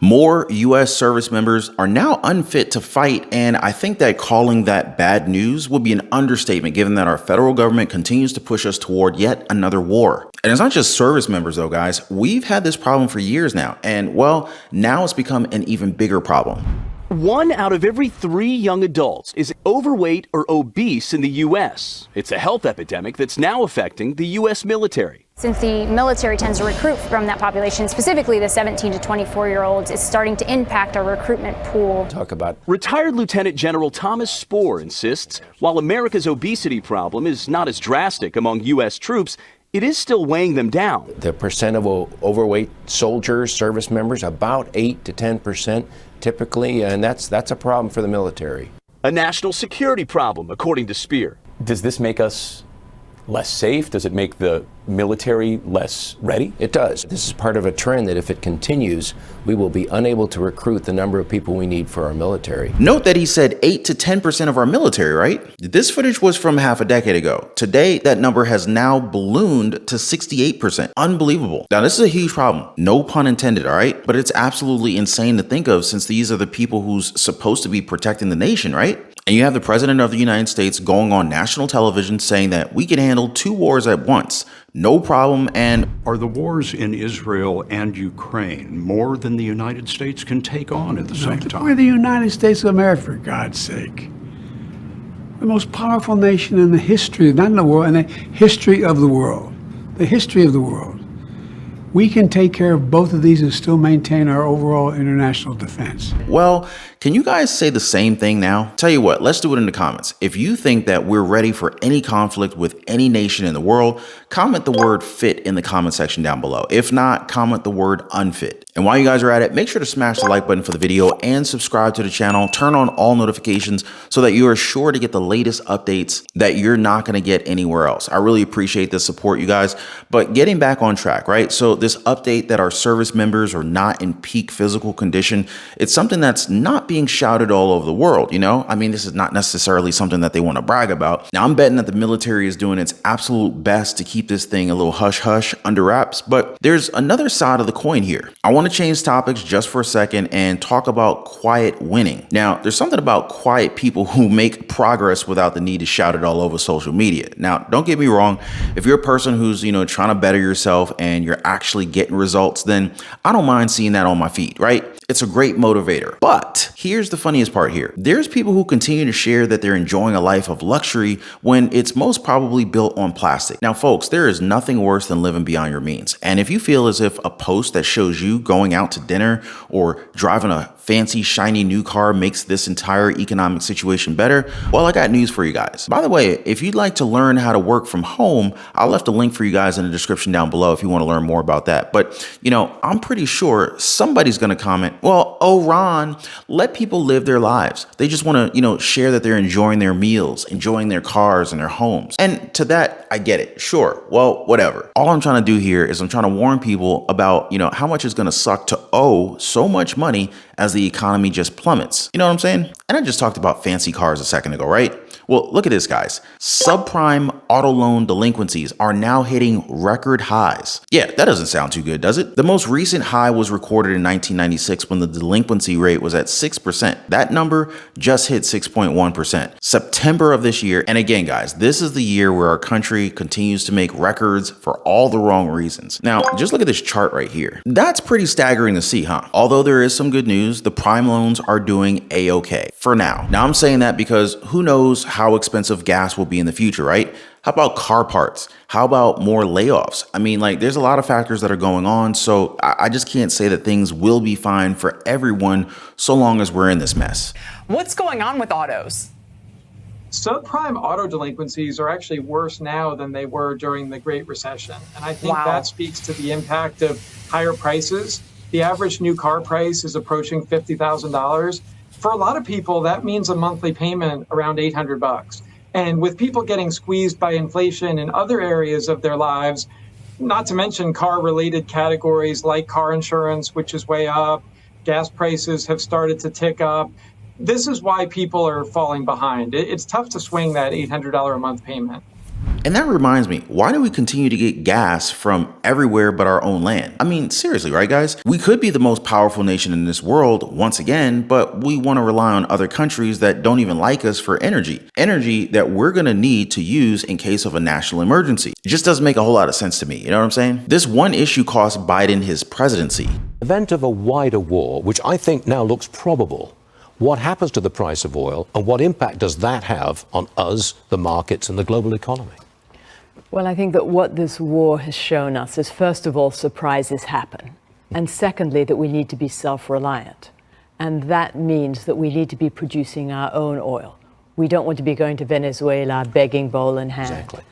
More U.S. service members are now unfit to fight, and I think that calling that bad news would be an understatement given that our federal government continues to push us toward yet another war. And it's not just service members though, guys. We've had this problem for years now, and well, now it's become an even bigger problem. 1 out of every 3 young adults is overweight or obese in the U.S. It's a health epidemic that's now affecting the U.S. military. Since the military tends to recruit from that population, specifically the 17 to 24-year-olds, it's starting to impact our recruitment pool. Talk about Retired Lieutenant General Thomas Spohr insists while America's obesity problem is not as drastic among U.S. troops, it is still weighing them down. the percent of overweight soldiers, service members, about 8 to 10% typically, and that's a problem for the military. A national security problem, according to Spear. Does this make us less safe? Does it make the military less ready? It does. This is part of a trend that if it continues, we will be unable to recruit the number of people we need for our military. Note that he said 8 to 10% of our military, right? This footage was from half a decade ago. Today, that number has now ballooned to 68%. Unbelievable. Now, this is a huge problem. No pun intended, all right? But it's absolutely insane to think of since these are the people who's supposed to be protecting the nation, right? And you have the president of the United States going on national television saying that we can handle 2 wars at once. No problem. And are the wars in Israel and Ukraine more than the United States can take on at the same time? We're the United States of America, for God's sake. The most powerful nation in the history, not in the world, in the history of the world. The history of the world. We can take care of both of these and still maintain our overall international defense. well, can you guys say the same thing now? Tell you what, let's do it in the comments. If you think that we're ready for any conflict with any nation in the world, comment the word fit in the comment section down below. If not, comment the word unfit. And while you guys are at it, make sure to smash the like button for the video and subscribe to the channel. Turn on all notifications so that you are sure to get the latest updates that you're not going to get anywhere else. I really appreciate the support, you guys. But getting back on track, right? So this update that our service members are not in peak physical condition, it's something that's not being shouted all over the world, you know? I mean, this is not necessarily something that they want to brag about. Now, I'm betting that the military is doing its absolute best to keep this thing a little hush-hush under wraps, but there's another side of the coin here. I want to change topics just for a second and talk about quiet winning. Now, there's something about quiet people who make progress without the need to shout it all over social media. Now, don't get me wrong. If you're a person who's, trying to better yourself and you're actually getting results, then I don't mind seeing that on my feed, right? It's a great motivator. But here's the funniest part here. There's people who continue to share that they're enjoying a life of luxury when it's most probably built on plastic. Now, folks, there is nothing worse than living beyond your means. And if you feel as if a post that shows you going out to dinner or driving a fancy, shiny new car makes this entire economic situation better, well, I got news for you guys. By the way, if you'd like to learn how to work from home, I left a link for you guys in the description down below if you want to learn more about that. But, I'm pretty sure somebody's going to comment, well, oh, Ron, let people live their lives. They just want to, share that they're enjoying their meals, enjoying their cars and their homes. And to that, I get it. Sure. Well, whatever. All I'm trying to do here is I'm trying to warn people about, how much it's going to suck to owe so much money as the economy just plummets. You know what I'm saying? And I just talked about fancy cars a second ago, right? Well, look at this, guys. Subprime auto loan delinquencies are now hitting record highs. Yeah, that doesn't sound too good, does it? The most recent high was recorded in 1996 when the delinquency rate was at 6%. That number just hit 6.1%. September of this year. And again, guys, this is the year where our country continues to make records for all the wrong reasons. Now, just look at this chart right here. That's pretty staggering to see, huh? Although there is some good news, the prime loans are doing a-okay for now. Now, I'm saying that because who knows how expensive gas will be in the future, right? How about car parts? How about more layoffs? I mean, there's a lot of factors that are going on, so I just can't say that things will be fine for everyone so long as we're in this mess. What's going on with autos? Subprime auto delinquencies are actually worse now than they were during the Great Recession. And I think that speaks to the impact of higher prices. The average new car price is approaching $50,000. For a lot of people, that means a monthly payment around $800. And with people getting squeezed by inflation in other areas of their lives, not to mention car-related categories like car insurance, which is way up, gas prices have started to tick up. This is why people are falling behind. It's tough to swing that $800 a month payment. And that reminds me, why do we continue to get gas from everywhere but our own land? I mean, seriously, right guys? We could be the most powerful nation in this world once again, but we want to rely on other countries that don't even like us for energy. Energy that we're going to need to use in case of a national emergency. It just doesn't make a whole lot of sense to me, you know what I'm saying? This one issue cost Biden his presidency. Event of a wider war, which I think now looks probable. What happens to the price of oil, and what impact does that have on us, the markets, and the global economy? Well, I think that what this war has shown us is, first of all, surprises happen. And secondly, that we need to be self-reliant. And that means that we need to be producing our own oil. We don't want to be going to Venezuela begging bowl in hand. Exactly.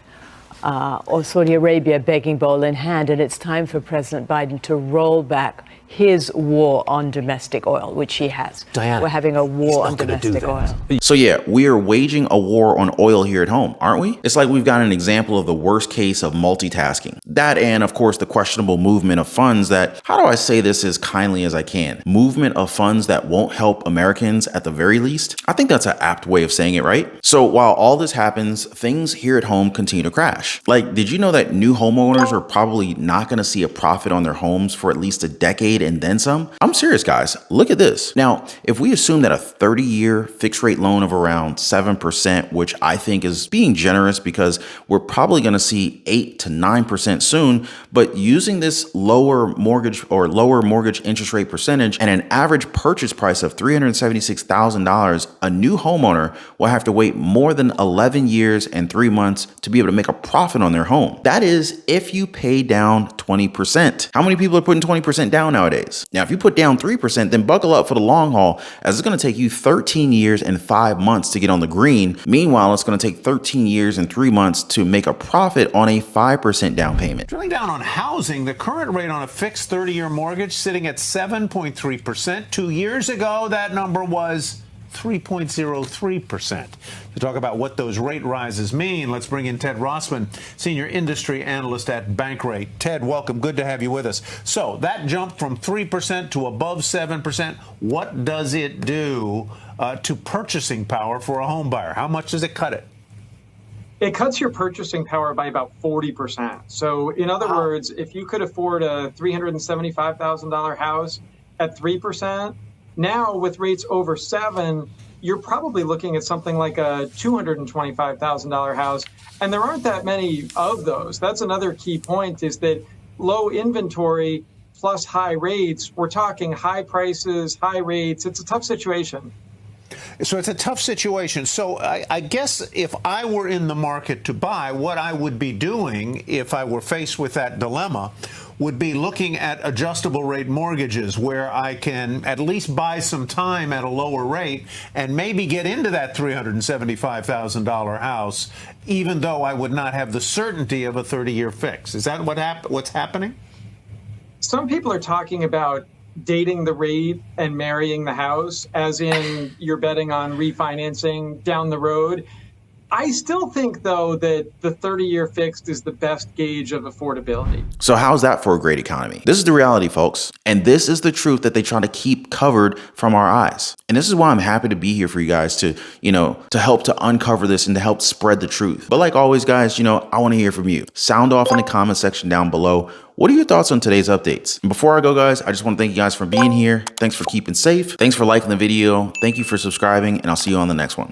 Or Saudi Arabia begging bowl in hand. And it's time for President Biden to roll back his war on domestic oil, which he has. Diana, we're having a war on domestic oil. So yeah, we are waging a war on oil here at home, aren't we? It's like we've got an example of the worst case of multitasking. That and of course the questionable movement of funds that, how do I say this as kindly as I can? Movement of funds that won't help Americans at the very least. I think that's an apt way of saying it, right? So while all this happens, things here at home continue to crash. Like, did you know that new homeowners are probably not going to see a profit on their homes for at least a decade and then some? I'm serious, guys. Look at this. Now, if we assume that a 30-year fixed rate loan of around 7%, which I think is being generous because we're probably going to see 8 to 9% soon, but using this lower mortgage interest rate percentage and an average purchase price of $376,000, a new homeowner will have to wait more than 11 years and 3 months to be able to make a profit on their home. That is if you pay down 20%. How many people are putting 20% down nowadays? Now, if you put down 3%, then buckle up for the long haul, as it's going to take you 13 years and 5 months to get on the green. Meanwhile, it's going to take 13 years and 3 months to make a profit on a 5% down payment. Drilling down on housing, the current rate on a fixed 30-year mortgage sitting at 7.3%. 2 years ago, that number was 3.03%. To talk about what those rate rises mean, let's bring in Ted Rossman, Senior Industry Analyst at Bankrate. Ted, welcome. Good to have you with us. So that jump from 3% to above 7%, what does it do to purchasing power for a home buyer? How much does it cut it? It cuts your purchasing power by about 40%. So in other words, if you could afford a $375,000 house at 3%, now with rates over 7, you're probably looking at something like a $225,000 house. And there aren't that many of those. That's another key point, is that low inventory plus high rates, we're talking high prices, high rates. It's a tough situation. So it's a tough situation. So I guess if I were in the market to buy, what I would be doing if I were faced with that dilemma would be looking at adjustable rate mortgages, where I can at least buy some time at a lower rate and maybe get into that $375,000 house, even though I would not have the certainty of a 30-year fix. Is that what's happening? Some people are talking about dating the rate and marrying the house, as in you're betting on refinancing down the road. I still think, though, that the 30-year fixed is the best gauge of affordability. So how's that for a great economy? This is the reality, folks. And this is the truth that they try to keep covered from our eyes. And this is why I'm happy to be here for you guys to help to uncover this and to help spread the truth. But like always, guys, I want to hear from you. Sound off in the comment section down below. What are your thoughts on today's updates? And before I go, guys, I just want to thank you guys for being here. Thanks for keeping safe. Thanks for liking the video. Thank you for subscribing, and I'll see you on the next one.